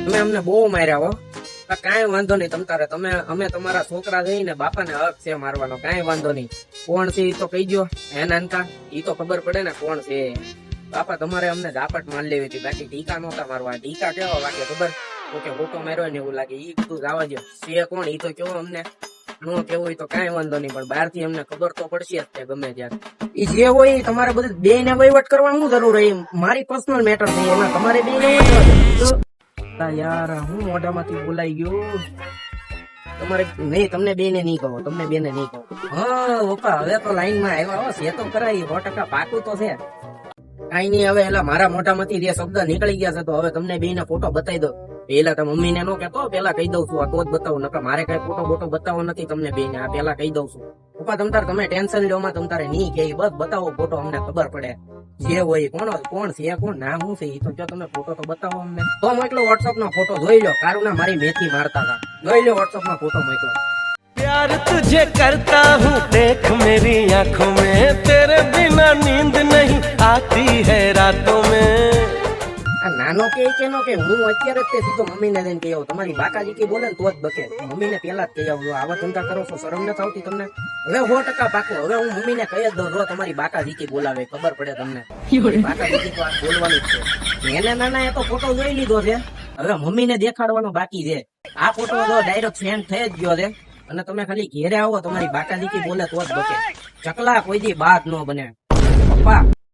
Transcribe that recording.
તમે અમને બહુ માર્યા હો. કાંઈ વાંધો નહીં અમે તમારા છોકરા જઈને બાપાને હક છે મારવાનો, કાંઈ વાંધો નહીં. કોણ છે એ તો કહી દો. હે નાનકા, એ તો ખબર પડે ને કોણ છે. બાપા તમારે અમને ઝાપટ મારી લેવી હતી, બાકી ટીકા નહોતા મારવા. ટીકા કેવા વાગે ખબર? તો કે ફોટો માર્યો ને એવું લાગે. ઈ બધું જવા દો. છે કોણ ઈ તો કેવો અમને નો કેવું હોય તો કાંઈ વાંધો નહીં, પણ બહાર થી અમને ખબર તો પડશે જ તે ગમે ત્યારે. ઈ જે હોય તમારે બધું બે ને વહીવટ કરવાનું શું જરૂર હોય? મારી પર્સનલ મેટર છે, એમાં તમારે બે ને યાર હું મોઢામાંથી બોલાઈ ગયું. તમારે નહીં, તમને બે ને નહીં કહો, તમને બે ને નહીં કહો. હા ઓપા, હવે તો લાઈન માં આવ્યા હો. છે તો કરાય 100% પાકું તો છે. કઈ નહીં, હવે એલા મારા મોઢામાંથી જે શબ્દ નીકળી ગયા છે તો હવે તમને બે ને ફોટો બતાવી દો. પેલા તમે મમ્મી ને નો કેતો, પેલા કહી દઉં છું. આ તો જ બતાવું, નકર મારે કઈ ફોટો બોટો બતાવો નથી તમને બે ને. આ પેલા કહી દઉં છું. પપ્પા તમે ટેન્શન લો માં, તમારે નહીં કે બસ બતાવો ફોટો, અમને ખબર પડે જે હોય. કોણ છે કોણ નામ શું છે એ તો જો તમે ફોટો તો બતાવો અમને. તો મોકલો વોટ્સઅપ નો ફોટો, જોઈ લો. કારુના મારી મેથી મારતા હતા, જોઈ લો વોટ્સઅપ માં ફોટો મોકલો. प्यार तुझे करता हूँ, देख मेरी आंखों में तेरे बिना नींद नहीं आती है रातों में. આ નાનો કે નો કે હું અત્યારે જ તે સીધો મમ્મી ને લઈને કહી આવું. તમારી બાકાજી કે બોલે ને તો જ બકે. મમ્મી ને પેલા જ કહી આવું. આવા ધંધા કરો છો, શરમ નથી આવતી તમને? હવે 100% પાકો. હવે હું મમ્મી ને કહી જ દઉં, જો તમારી બાકાજી કે બોલાવે ખબર પડે તમને. બાકાજી તો આ બોલવાનું જ છે. એને નાના એ તો ફોટો જોઈ લીધો છે, હવે મમ્મી ને દેખાડવાનો બાકી છે. આ ફોટો જો ડાયરેક્ટ સેન્ડ થઈ જ ગયો છે, અને તમે ખાલી ઘેરે આવો તમારી બાકાજી કે બોલે તો જ બકે. ચકલા કોઈ દી બાદ નો બને. પપ્પા